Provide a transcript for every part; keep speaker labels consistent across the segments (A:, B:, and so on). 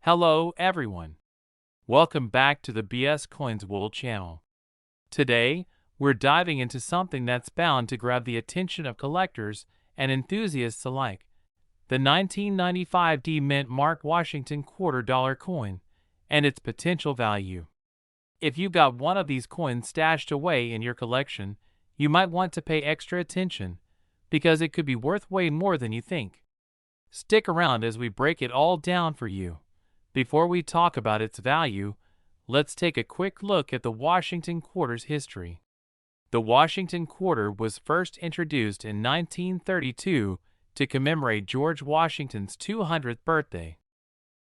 A: Hello everyone. Welcome back to the BS Coins World channel. Today, we're diving into something that's bound to grab the attention of collectors and enthusiasts alike. The 1995 D Mint Mark Washington $quarter coin and its potential value. If you've got one of these coins stashed away in your collection, you might want to pay extra attention because it could be worth way more than you think. Stick around as we break it all down for you. Before we talk about its value, let's take a quick look at the Washington Quarter's history. The Washington Quarter was first introduced in 1932 to commemorate George Washington's 200th birthday.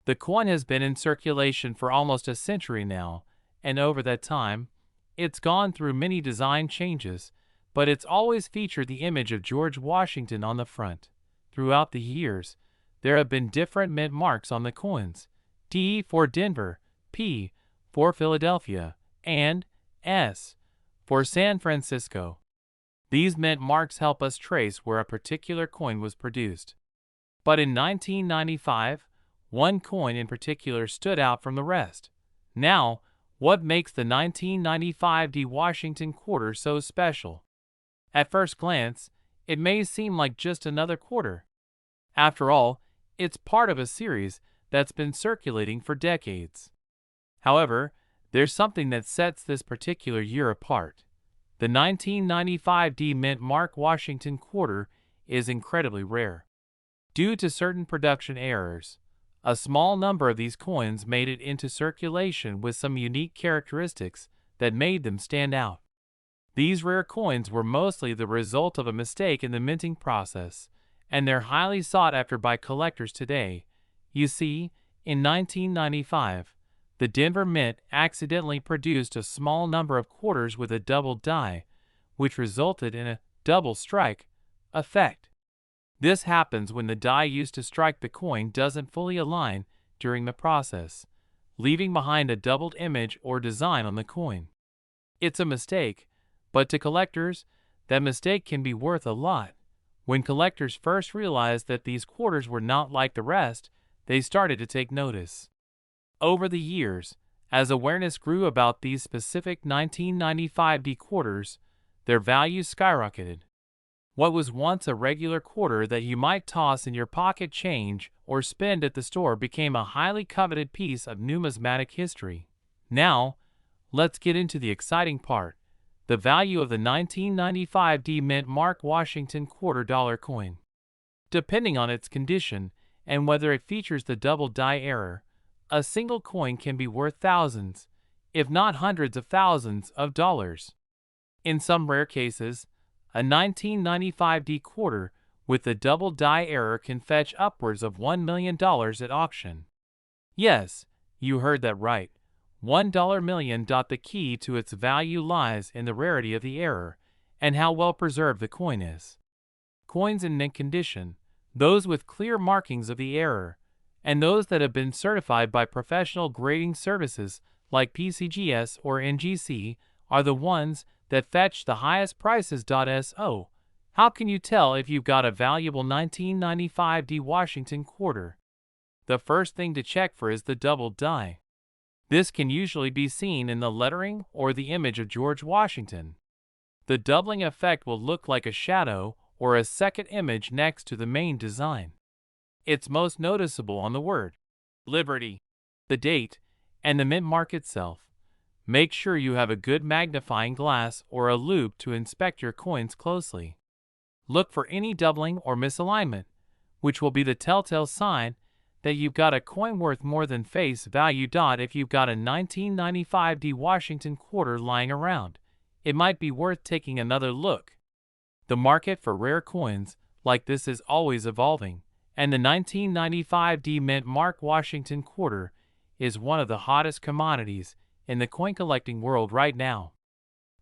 A: The coin has been in circulation for almost a century now, and over that time, it's gone through many design changes, but it's always featured the image of George Washington on the front. Throughout the years, there have been different mint marks on the coins. D for Denver, P for Philadelphia, and S for San Francisco. These mint marks help us trace where a particular coin was produced. But in 1995, one coin in particular stood out from the rest. Now, what makes the 1995 D Washington Quarter so special? At first glance, it may seem like just another quarter. After all, it's part of a series that's been circulating for decades. However, there's something that sets this particular year apart. The 1995 D Mint Mark Washington Quarter is incredibly rare. Due to certain production errors, a small number of these coins made it into circulation with some unique characteristics that made them stand out. These rare coins were mostly the result of a mistake in the minting process, and they're highly sought after by collectors today. You see, in 1995, the Denver Mint accidentally produced a small number of quarters with a double die, which resulted in a double strike effect. This happens when the die used to strike the coin doesn't fully align during the process, leaving behind a doubled image or design on the coin. It's a mistake, but to collectors, that mistake can be worth a lot. When collectors first realized that these quarters were not like the rest, they started to take notice. Over the years, as awareness grew about these specific 1995 D quarters, their value skyrocketed. What was once a regular quarter that you might toss in your pocket change or spend at the store became a highly coveted piece of numismatic history. Now, let's get into the exciting part, the value of the 1995 D Mint Mark Washington $quarter coin. Depending on its condition and whether it features the double die error, a single coin can be worth thousands, if not hundreds of thousands of dollars. In some rare cases, a 1995 D quarter with the double die error can fetch upwards of $1 million at auction. Yes, you heard that right. $1 million. The key to its value lies in the rarity of the error and how well preserved the coin is. Coins in mint condition, those with clear markings of the error, and those that have been certified by professional grading services like PCGS or NGC are the ones that fetch the highest prices. So, how can you tell if you've got a valuable 1995 D Washington quarter? The first thing to check for is the double die. This can usually be seen in the lettering or the image of George Washington. The doubling effect will look like a shadow or a second image next to the main design. It's most noticeable on the word Liberty, the date, and the mint mark itself. Make sure you have a good magnifying glass or a loupe to inspect your coins closely. Look for any doubling or misalignment, which will be the telltale sign that you've got a coin worth more than face value. If you've got a 1995 D Washington quarter lying around, it might be worth taking another look. The market for rare coins like this is always evolving, and the 1995 D Mint Mark Washington quarter is one of the hottest commodities in the coin collecting world right now.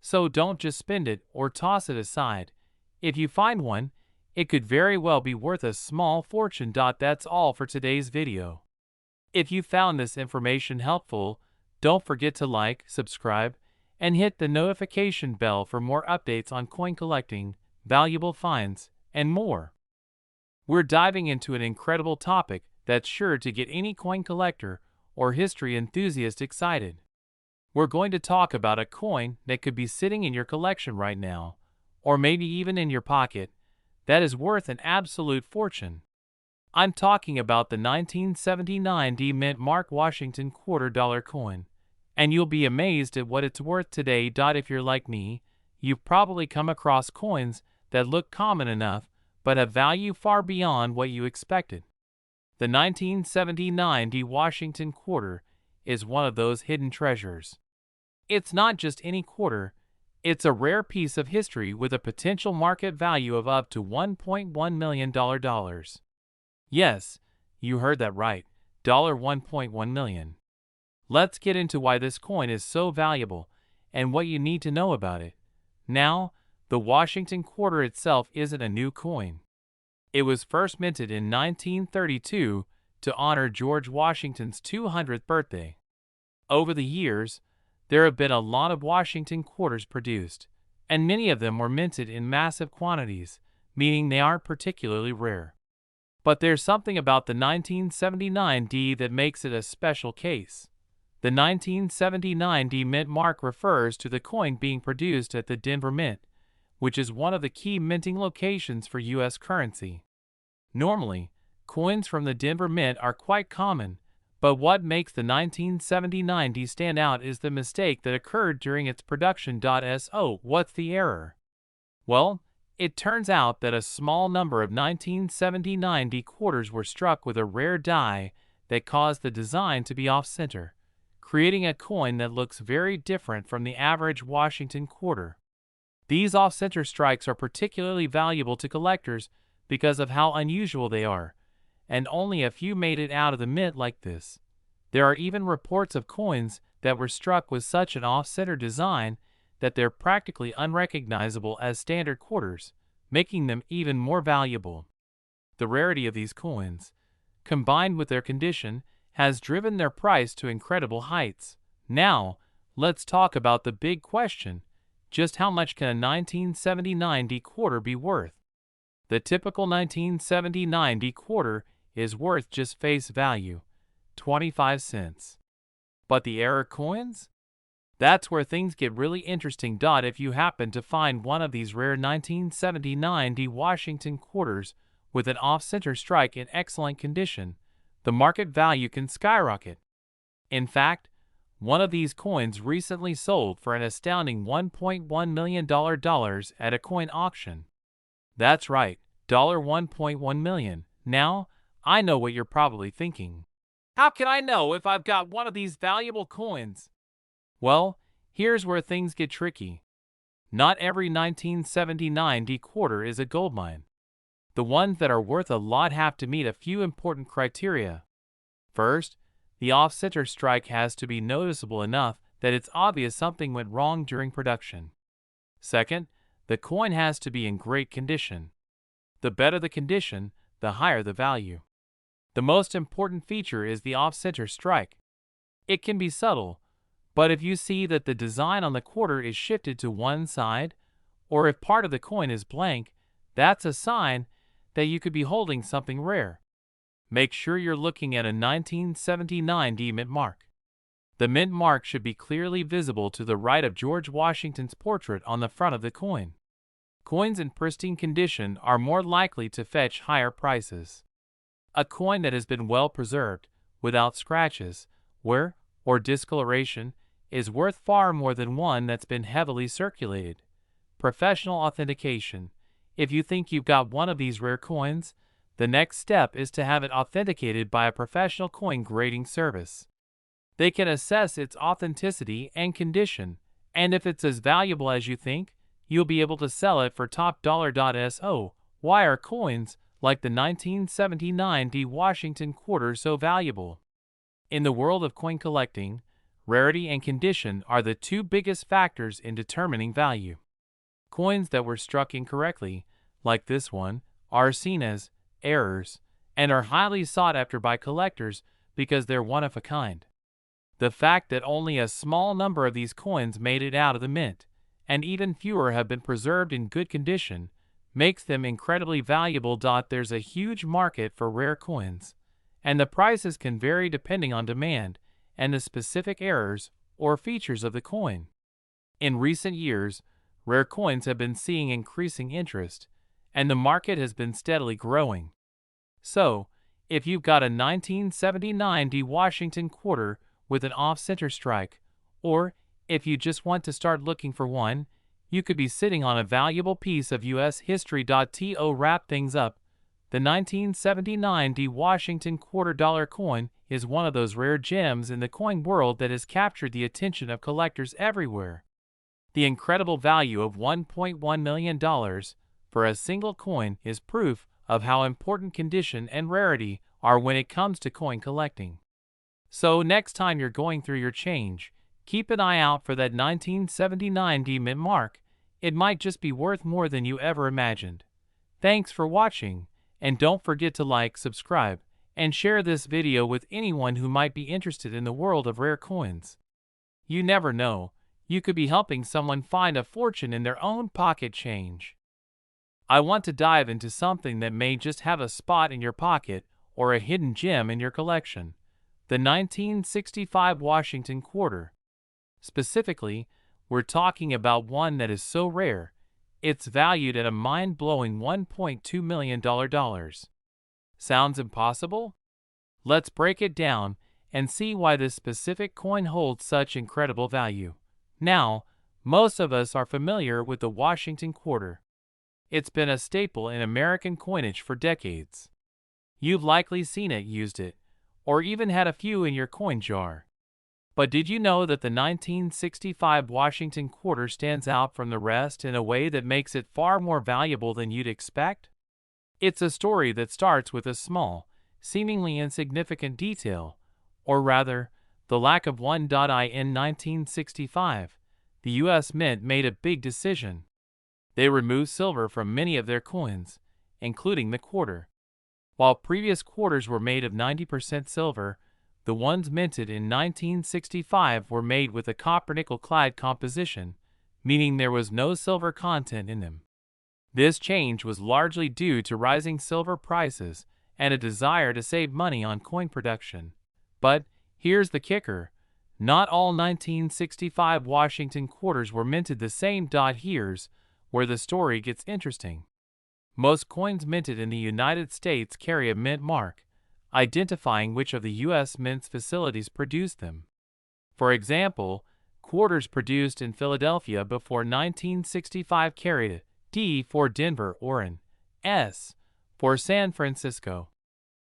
A: So don't just spend it or toss it aside. If you find one, it could very well be worth a small fortune. That's all for today's video. If you found this information helpful, don't forget to like, subscribe, and hit the notification bell for more updates on coin collecting, valuable finds, and more. We're diving into an incredible topic that's sure to get any coin collector or history enthusiast excited. We're going to talk about a coin that could be sitting in your collection right now, or maybe even in your pocket, that is worth an absolute fortune. I'm talking about the 1979 D Mint Mark Washington $quarter coin, and you'll be amazed at what it's worth today. If you're like me, you've probably come across coins that look common enough but have value far beyond what you expected. The 1979 D Washington quarter is one of those hidden treasures. It's not just any quarter, it's a rare piece of history with a potential market value of up to $1.1 million. Yes, you heard that right, $1.1 million. Let's get into why this coin is so valuable and what you need to know about it. Now, the Washington quarter itself isn't a new coin. It was first minted in 1932 to honor George Washington's 200th birthday. Over the years, there have been a lot of Washington quarters produced, and many of them were minted in massive quantities, meaning they aren't particularly rare. But there's something about the 1979 D that makes it a special case. The 1979 D Mint mark refers to the coin being produced at the Denver Mint, which is one of the key minting locations for U.S. currency. Normally, coins from the Denver Mint are quite common, but what makes the 1979 D stand out is the mistake that occurred during its production. So, what's the error? Well, it turns out that a small number of 1979 D quarters were struck with a rare die that caused the design to be off-center, creating a coin that looks very different from the average Washington quarter. These off-center strikes are particularly valuable to collectors because of how unusual they are, and only a few made it out of the mint like this. There are even reports of coins that were struck with such an off-center design that they're practically unrecognizable as standard quarters, making them even more valuable. The rarity of these coins, combined with their condition, has driven their price to incredible heights. Now, let's talk about the big question: just how much can a 1979 D quarter be worth? The typical 1979 D quarter is worth just face value, 25 cents. But the error coins? That's where things get really interesting. If you happen to find one of these rare 1979 D Washington quarters with an off-center strike in excellent condition, the market value can skyrocket. In fact, one of these coins recently sold for an astounding $1.1 million at a coin auction. That's right, $1.1 million. Now, I know what you're probably thinking. How can I know if I've got one of these valuable coins? Well, here's where things get tricky. Not every 1979 D quarter is a goldmine. The ones that are worth a lot have to meet a few important criteria. First, the off-center strike has to be noticeable enough that it's obvious something went wrong during production. Second, the coin has to be in great condition. The better the condition, the higher the value. The most important feature is the off-center strike. It can be subtle, but if you see that the design on the quarter is shifted to one side, or if part of the coin is blank, that's a sign that you could be holding something rare. Make sure you're looking at a 1979 D Mint mark. The mint mark should be clearly visible to the right of George Washington's portrait on the front of the coin. Coins in pristine condition are more likely to fetch higher prices. A coin that has been well preserved, without scratches, wear, or discoloration, is worth far more than one that's been heavily circulated. Professional authentication. If you think you've got one of these rare coins, the next step is to have it authenticated by a professional coin grading service. They can assess its authenticity and condition, and if it's as valuable as you think, you'll be able to sell it for top dollar. So, why are coins like the 1979 D Washington quarter so valuable? In the world of coin collecting, rarity and condition are the two biggest factors in determining value. Coins that were struck incorrectly, like this one, are seen as errors and are highly sought after by collectors because they're one of a kind. The fact that only a small number of these coins made it out of the mint, and even fewer have been preserved in good condition, makes them incredibly valuable. There's a huge market for rare coins, and the prices can vary depending on demand and the specific errors or features of the coin. In recent years, rare coins have been seeing increasing interest, and the market has been steadily growing. So, if you've got a 1979 D Washington quarter with an off-center strike, or if you just want to start looking for one, you could be sitting on a valuable piece of U.S. history. To wrap things up, the 1979 D Washington $quarter coin is one of those rare gems in the coin world that has captured the attention of collectors everywhere. The incredible value of $1.1 million for a single coin is proof of how important condition and rarity are when it comes to coin collecting. So next time you're going through your change, keep an eye out for that 1979 D mint mark. It might just be worth more than you ever imagined. Thanks for watching, and don't forget to like, subscribe, and share this video with anyone who might be interested in the world of rare coins. You never know, you could be helping someone find a fortune in their own pocket change. I want to dive into something that may just have a spot in your pocket or a hidden gem in your collection: the 1965 Washington quarter. Specifically, we're talking about one that is so rare, it's valued at a mind-blowing $1.2 million. Sounds impossible? Let's break it down and see why this specific coin holds such incredible value. Now, most of us are familiar with the Washington quarter. It's been a staple in American coinage for decades. You've likely seen it, used it, or even had a few in your coin jar. But did you know that the 1965 Washington quarter stands out from the rest in a way that makes it far more valuable than you'd expect? It's a story that starts with a small, seemingly insignificant detail, or rather, the lack of one. In 1965, the U.S. Mint made a big decision. They removed silver from many of their coins, including the quarter. While previous quarters were made of 90% silver, the ones minted in 1965 were made with a copper-nickel-clad composition, meaning there was no silver content in them. This change was largely due to rising silver prices and a desire to save money on coin production. But here's the kicker: not all 1965 Washington quarters were minted the same. Here's where the story gets interesting. Most coins minted in the United States carry a mint mark, identifying which of the U.S. Mint's facilities produced them. For example, quarters produced in Philadelphia before 1965 carried a D for Denver or an S for San Francisco.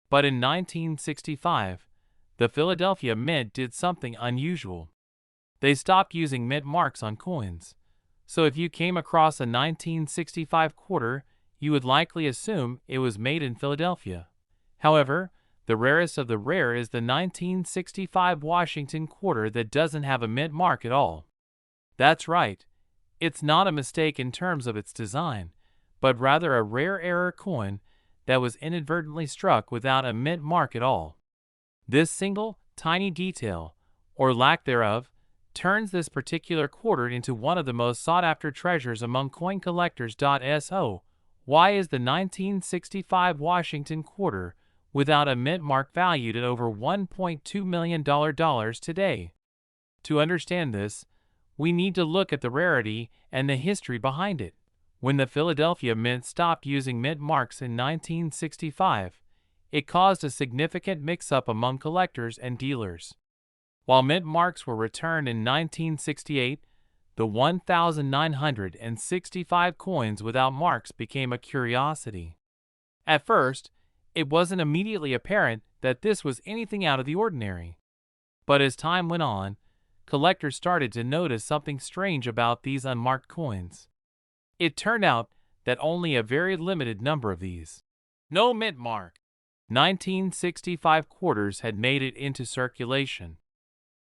A: But in 1965, the Philadelphia Mint did something unusual. They stopped using mint marks on coins. So if you came across a 1965 quarter, you would likely assume it was made in Philadelphia. However, the rarest of the rare is the 1965 Washington quarter that doesn't have a mint mark at all. That's right, it's not a mistake in terms of its design, but rather a rare error coin that was inadvertently struck without a mint mark at all. This single, tiny detail, or lack thereof, turns this particular quarter into one of the most sought-after treasures among coin collectors. So, why is the 1965 Washington quarter without a mint mark valued at over $1.2 million today? To understand this, we need to look at the rarity and the history behind it. When the Philadelphia Mint stopped using mint marks in 1965, it caused a significant mix-up among collectors and dealers. While mint marks were returned in 1968, the 1,965 coins without marks became a curiosity. At first, it wasn't immediately apparent that this was anything out of the ordinary. But as time went on, collectors started to notice something strange about these unmarked coins. It turned out that only a very limited number of these no mint mark 1965 quarters had made it into circulation.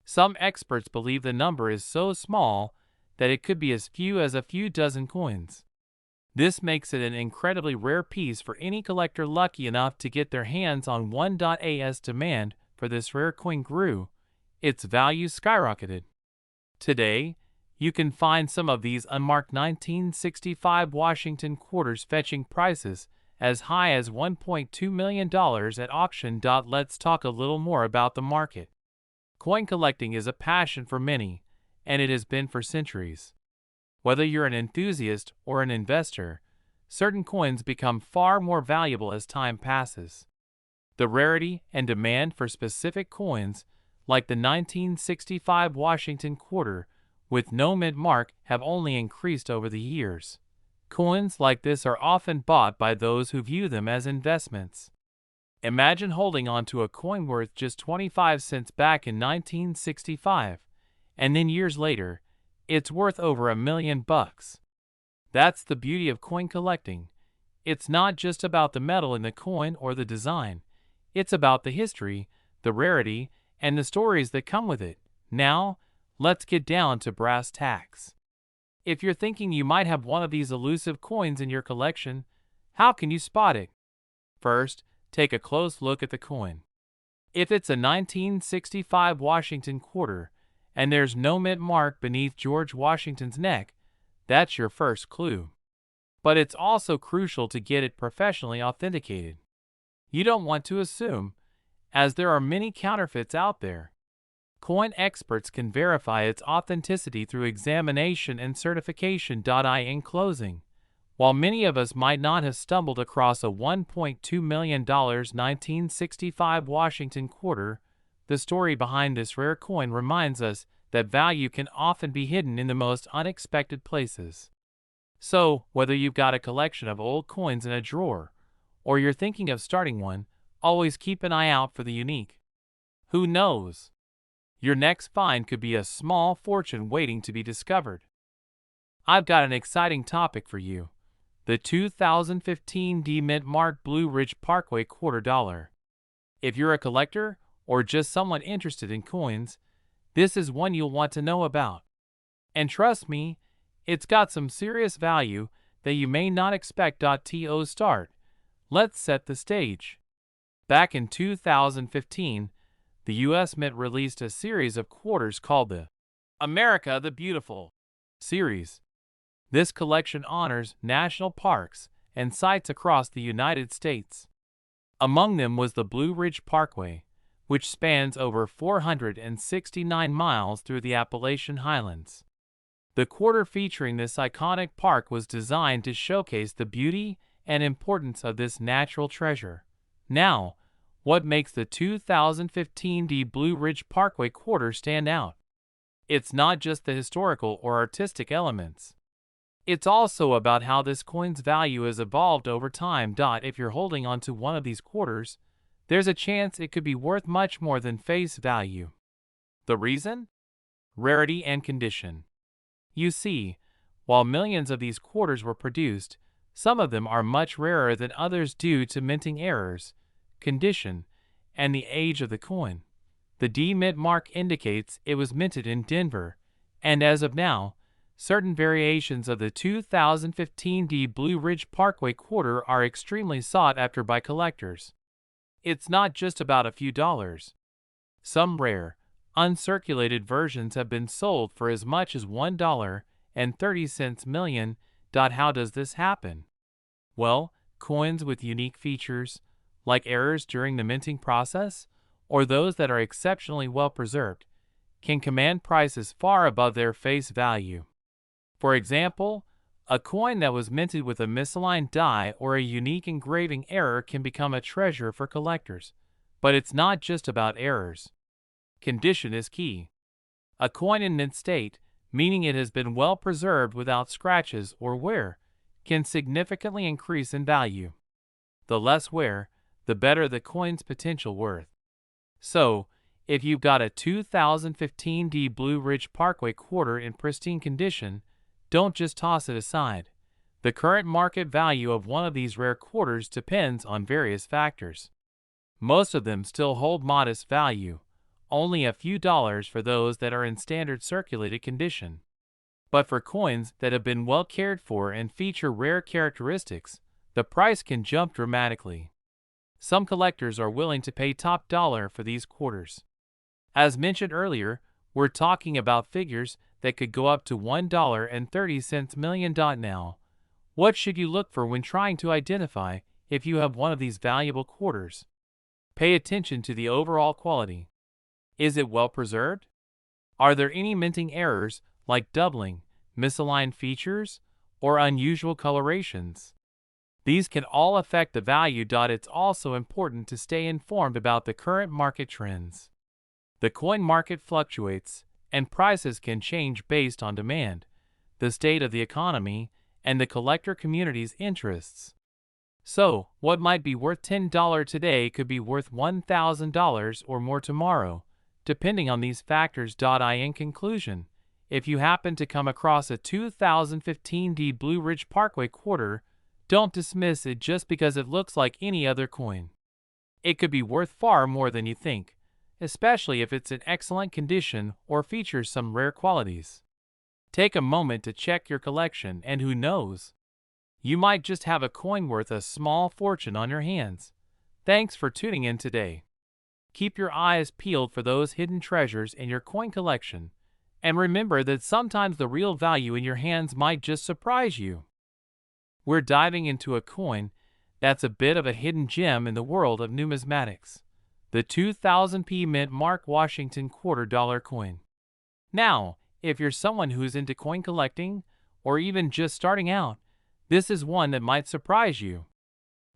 A: Some experts believe the number is so small that it could be as few as a few dozen coins. This makes it an incredibly rare piece for any collector lucky enough to get their hands on one. As demand for this rare coin grew, its value skyrocketed. Today, you can find some of these unmarked 1965 Washington quarters fetching prices as high as $1.2 million at auction. Let's talk a little more about the market. Coin collecting is a passion for many, and it has been for centuries. Whether you're an enthusiast or an investor, certain coins become far more valuable as time passes. The rarity and demand for specific coins, like the 1965 Washington quarter with no mint mark, have only increased over the years. Coins like this are often bought by those who view them as investments. Imagine holding on to a coin worth just 25 cents back in 1965, and then years later, it's worth over $1 million. That's the beauty of coin collecting. It's not just about the metal in the coin or the design. It's about the history, the rarity, and the stories that come with it. Now, let's get down to brass tacks. If you're thinking you might have one of these elusive coins in your collection, how can you spot it? First, take a close look at the coin. If it's a 1965 Washington quarter, and there's no mint mark beneath George Washington's neck, that's your first clue. But it's also crucial to get it professionally authenticated. You don't want to assume, as there are many counterfeits out there. Coin experts can verify its authenticity through examination and certification. In closing, while many of us might not have stumbled across a $1.2 million 1965 Washington quarter, the story behind this rare coin reminds us that value can often be hidden in the most unexpected places. So, whether you've got a collection of old coins in a drawer, or you're thinking of starting one, always keep an eye out for the unique. Who knows? Your next find could be a small fortune waiting to be discovered. I've got an exciting topic for you: the 2015 Mint Mark Blue Ridge Parkway $quarter. If you're a collector or just someone interested in coins, this is one you'll want to know about. And trust me, it's got some serious value that you may not expect. To start, let's set the stage. Back in 2015, the U.S. Mint released a series of quarters called the America the Beautiful series. This collection honors national parks and sites across the United States. Among them was the Blue Ridge Parkway, which spans over 469 miles through the Appalachian Highlands. The quarter featuring this iconic park was designed to showcase the beauty and importance of this natural treasure. Now, what makes the 2015 Blue Ridge Parkway quarter stand out? It's not just the historical or artistic elements. It's also about how this coin's value has evolved over time. If you're holding onto one of these quarters, there's a chance it could be worth much more than face value. The reason? Rarity and condition. You see, while millions of these quarters were produced, some of them are much rarer than others due to minting errors, condition, and the age of the coin. The D mint mark indicates it was minted in Denver, and as of now, certain variations of the 2015 Blue Ridge Parkway quarter are extremely sought after by collectors. It's not just about a few dollars. Some rare, uncirculated versions have been sold for as much as $1.30 million. How does this happen? Well, coins with unique features, like errors during the minting process, or those that are exceptionally well preserved, can command prices far above their face value. For example, a coin that was minted with a misaligned die or a unique engraving error can become a treasure for collectors. But it's not just about errors. Condition is key. A coin in mint state, meaning it has been well preserved without scratches or wear, can significantly increase in value. The less wear, the better the coin's potential worth. So, if you've got a 2015 Blue Ridge Parkway quarter in pristine condition, don't just toss it aside. The current market value of one of these rare quarters depends on various factors. Most of them still hold modest value, only a few dollars for those that are in standard circulated condition. But for coins that have been well cared for and feature rare characteristics, the price can jump dramatically. Some collectors are willing to pay top dollar for these quarters. As mentioned earlier, we're talking about figures that could go up to $1.30 million. Now, what should you look for when trying to identify if you have one of these valuable quarters? Pay attention to the overall quality. Is it well preserved? Are there any minting errors like doubling, misaligned features, or unusual colorations? These can all affect the value. It's also important to stay informed about the current market trends. The coin market fluctuates, and prices can change based on demand, the state of the economy, and the collector community's interests. So, what might be worth $10 today could be worth $1,000 or more tomorrow, depending on these factors. In conclusion, if you happen to come across a 2015 D Blue Ridge Parkway quarter, don't dismiss it just because it looks like any other coin. It could be worth far more than you think, especially if it's in excellent condition or features some rare qualities. Take a moment to check your collection, and who knows? You might just have a coin worth a small fortune on your hands. Thanks for tuning in today. Keep your eyes peeled for those hidden treasures in your coin collection, and remember that sometimes the real value in your hands might just surprise you. We're diving into a coin that's a bit of a hidden gem in the world of numismatics, the 2000p Mint Mark Washington $quarter coin. Now, if you're someone who's into coin collecting, or even just starting out, this is one that might surprise you.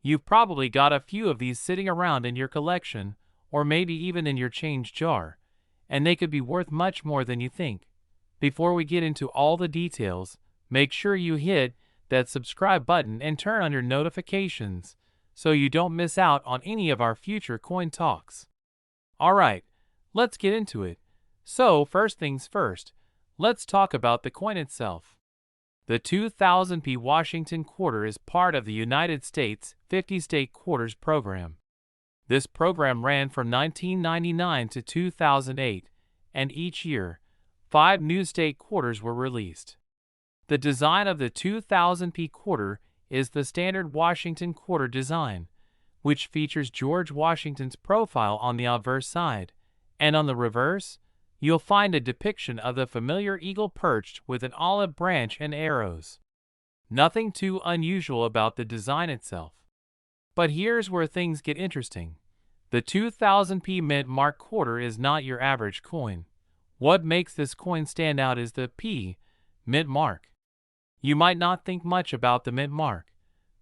A: You've probably got a few of these sitting around in your collection, or maybe even in your change jar, and they could be worth much more than you think. Before we get into all the details, make sure you hit that subscribe button and turn on your notifications so you don't miss out on any of our future coin talks. Alright, let's get into it. So, first things first, let's talk about the coin itself. The 2000p Washington quarter is part of the United States 50-state quarters program. This program ran from 1999 to 2008, and each year, 5 new state quarters were released. The design of the 2000p quarter is the standard Washington quarter design, which features George Washington's profile on the obverse side, and on the reverse, you'll find a depiction of the familiar eagle perched with an olive branch and arrows. Nothing too unusual about the design itself. But here's where things get interesting. The 2000p Mint Mark quarter is not your average coin. What makes this coin stand out is the P, Mint Mark. You might not think much about the Mint Mark,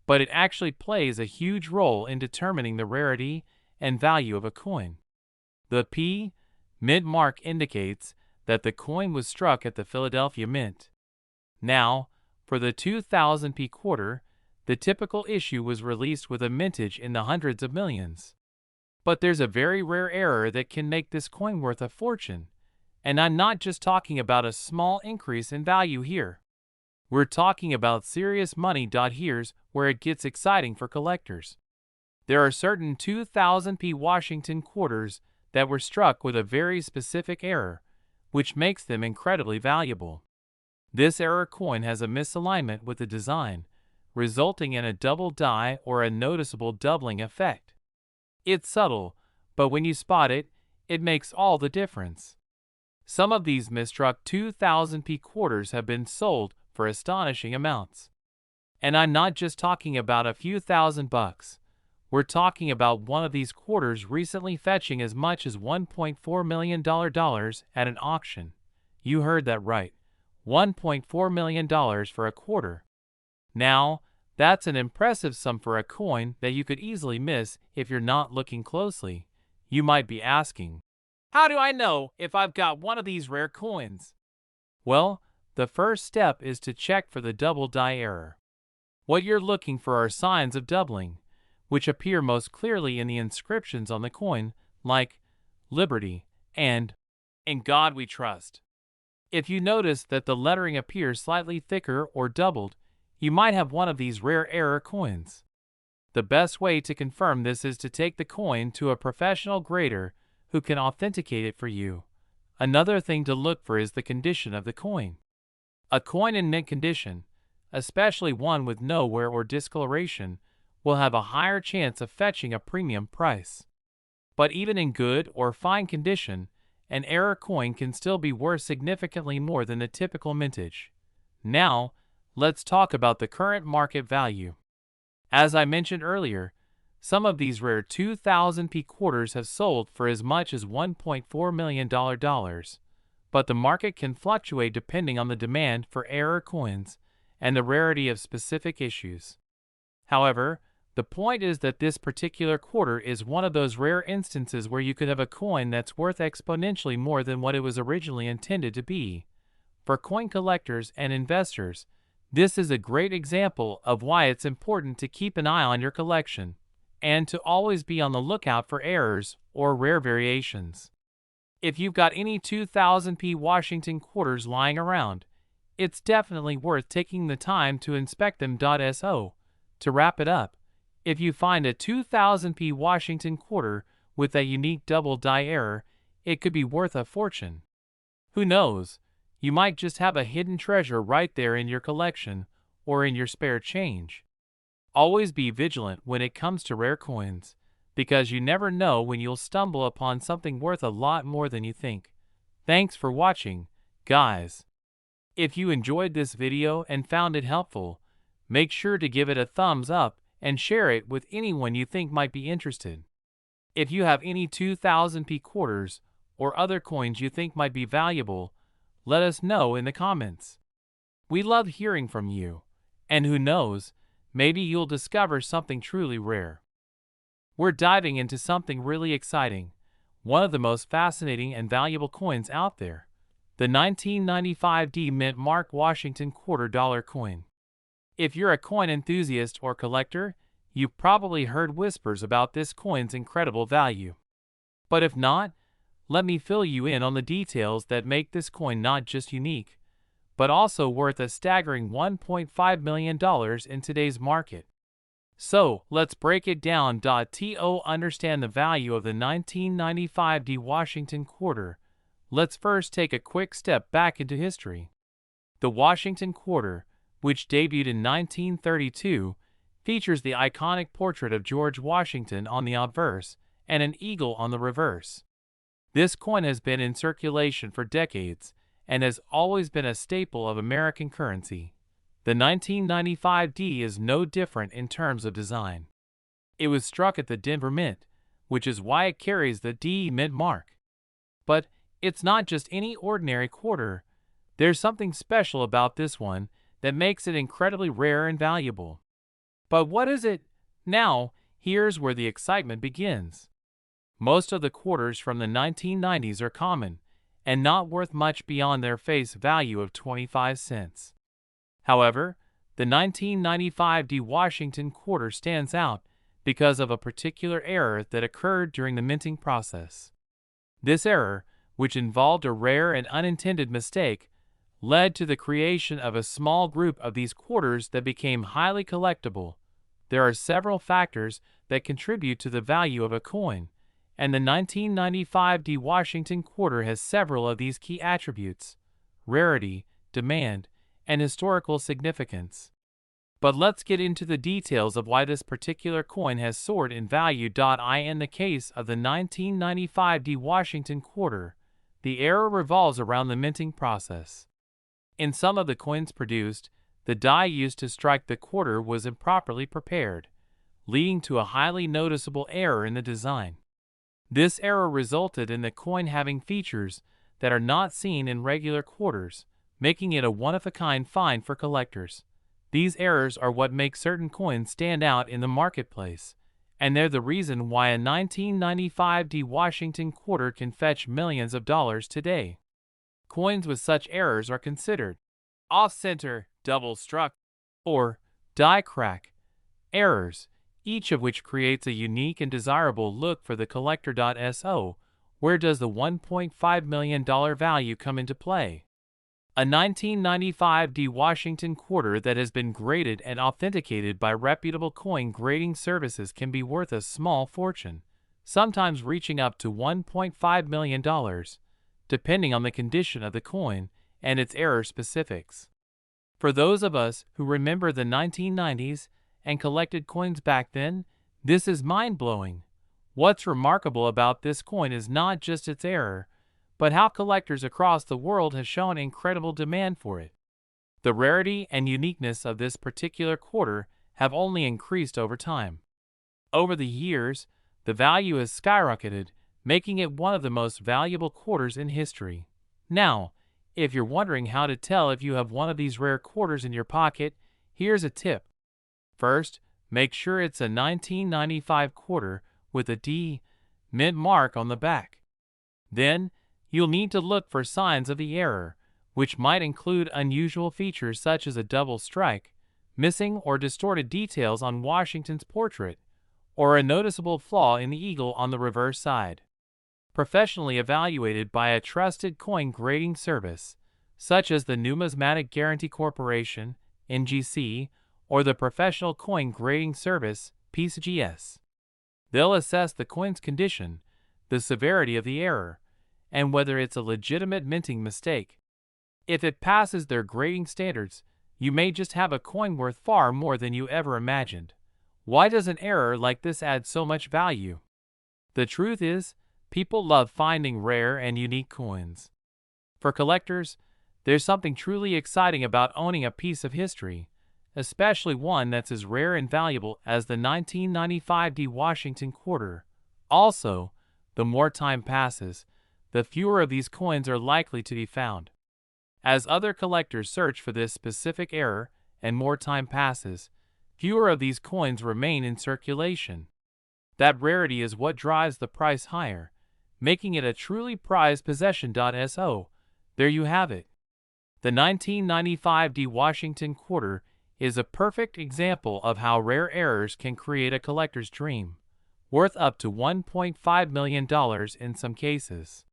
A: but it actually plays a huge role in determining the rarity and value of a coin. The P, Mint Mark indicates that the coin was struck at the Philadelphia Mint. Now, for the 2000p quarter, the typical issue was released with a mintage in the hundreds of millions. But there's a very rare error that can make this coin worth a fortune, and I'm not just talking about a small increase in value here. We're talking about serious money. Here's where it gets exciting for collectors. There are certain 2000p Washington quarters that were struck with a very specific error, which makes them incredibly valuable. This error coin has a misalignment with the design, resulting in a double die or a noticeable doubling effect. It's subtle, but when you spot it, it makes all the difference. Some of these misstruck 2000p quarters have been sold for astonishing amounts. And I'm not just talking about a few $1,000s. We're talking about one of these quarters recently fetching as much as $1.4 million at an auction. You heard that right. $1.4 million for a quarter. Now, that's an impressive sum for a coin that you could easily miss if you're not looking closely. You might be asking, how do I know if I've got one of these rare coins? Well, the first step is to check for the double die error. What you're looking for are signs of doubling, which appear most clearly in the inscriptions on the coin, like Liberty and In God We Trust. If you notice that the lettering appears slightly thicker or doubled, you might have one of these rare error coins. The best way to confirm this is to take the coin to a professional grader who can authenticate it for you. Another thing to look for is the condition of the coin. A coin in mint condition, especially one with no wear or discoloration, will have a higher chance of fetching a premium price. But even in good or fine condition, an error coin can still be worth significantly more than the typical mintage. Now, let's talk about the current market value. As I mentioned earlier, Some of these rare 2000p quarters have sold for as much as $1.4 million, but the market can fluctuate depending on the demand for error coins and the rarity of specific issues. However, the point is that this particular quarter is one of those rare instances where you could have a coin that's worth exponentially more than what it was originally intended to be. For coin collectors and investors, this is a great example of why it's important to keep an eye on your collection and to always be on the lookout for errors or rare variations. If you've got any 2000p Washington quarters lying around, it's definitely worth taking the time to inspect them. So, to wrap it up, if you find a 2000p Washington quarter with a unique double die error, it could be worth a fortune. Who knows, you might just have a hidden treasure right there in your collection or in your spare change. Always be vigilant when it comes to rare coins, because you never know when you'll stumble upon something worth a lot more than you think. Thanks for watching, guys. If you enjoyed this video and found it helpful, make sure to give it a thumbs up and share it with anyone you think might be interested. If you have any 2000p quarters or other coins you think might be valuable, let us know in the comments. We love hearing from you, and who knows, maybe you'll discover something truly rare. We're diving into something really exciting, one of the most fascinating and valuable coins out there, the 1995 D Mint Mark Washington $quarter coin. If you're a coin enthusiast or collector, you've probably heard whispers about this coin's incredible value. But if not, let me fill you in on the details that make this coin not just unique, but also worth a staggering $1.5 million in today's market. So, let's break it down. To understand the value of the 1995 D Washington quarter, let's first take a quick step back into history. The Washington quarter, which debuted in 1932, features the iconic portrait of George Washington on the obverse and an eagle on the reverse. This coin has been in circulation for decades and has always been a staple of American currency. The 1995 D is no different in terms of design. It was struck at the Denver Mint, which is why it carries the D Mint mark. But it's not just any ordinary quarter. There's something special about this one that makes it incredibly rare and valuable. But what is it? Now, here's where the excitement begins. Most of the quarters from the 1990s are common and not worth much beyond their face value of 25 cents. However, the 1995 D Washington quarter stands out because of a particular error that occurred during the minting process. This error, which involved a rare and unintended mistake, led to the creation of a small group of these quarters that became highly collectible. There are several factors that contribute to the value of a coin, and the 1995 D Washington quarter has several of these key attributes: rarity, demand, and historical significance. But let's get into the details of why this particular coin has soared in value. In the case of the 1995 D Washington quarter, the error revolves around the minting process. In some of the coins produced, the die used to strike the quarter was improperly prepared, leading to a highly noticeable error in the design. This error resulted in the coin having features that are not seen in regular quarters, making it a one-of-a-kind find for collectors. These errors are what make certain coins stand out in the marketplace, and they're the reason why a 1995 D Washington quarter can fetch millions of dollars today. Coins with such errors are considered off-center, double-struck, or die crack errors, each of which creates a unique and desirable look for the collector. So, where does the $1.5 million value come into play? A 1995 D Washington quarter that has been graded and authenticated by reputable coin grading services can be worth a small fortune, sometimes reaching up to $1.5 million, depending on the condition of the coin and its error specifics. For those of us who remember the 1990s and collected coins back then, this is mind-blowing. What's remarkable about this coin is not just its error, but how collectors across the world have shown incredible demand for it. The rarity and uniqueness of this particular quarter have only increased over time. Over the years, the value has skyrocketed, making it one of the most valuable quarters in history. Now, if you're wondering how to tell if you have one of these rare quarters in your pocket, here's a tip. First, make sure it's a 1995 quarter with a D mint mark on the back. Then, you'll need to look for signs of the error, which might include unusual features such as a double strike, missing or distorted details on Washington's portrait, or a noticeable flaw in the eagle on the reverse side. Professionally evaluated by a trusted coin grading service, such as the Numismatic Guarantee Corporation, NGC, or the Professional Coin Grading Service, PCGS. They'll assess the coin's condition, the severity of the error, and whether it's a legitimate minting mistake. If it passes their grading standards, you may just have a coin worth far more than you ever imagined. Why does an error like this add so much value? The truth is, people love finding rare and unique coins. For collectors, there's something truly exciting about owning a piece of history, especially one that's as rare and valuable as the 1995 D Washington quarter. Also, the more time passes, the fewer of these coins are likely to be found. As other collectors search for this specific error and more time passes, fewer of these coins remain in circulation. That rarity is what drives the price higher, making it a truly prized possession. So, there you have it. The 1995 D Washington quarter is a perfect example of how rare errors can create a collector's dream, worth up to $1.5 million in some cases.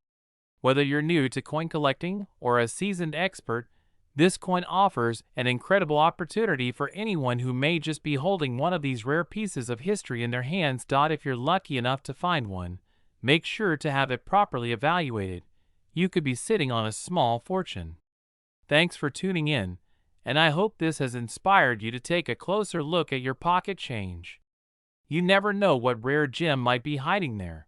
A: Whether you're new to coin collecting or a seasoned expert, this coin offers an incredible opportunity for anyone who may just be holding one of these rare pieces of history in their hands. If you're lucky enough to find one, make sure to have it properly evaluated. You could be sitting on a small fortune. Thanks for tuning in, and I hope this has inspired you to take a closer look at your pocket change. You never know what rare gem might be hiding there.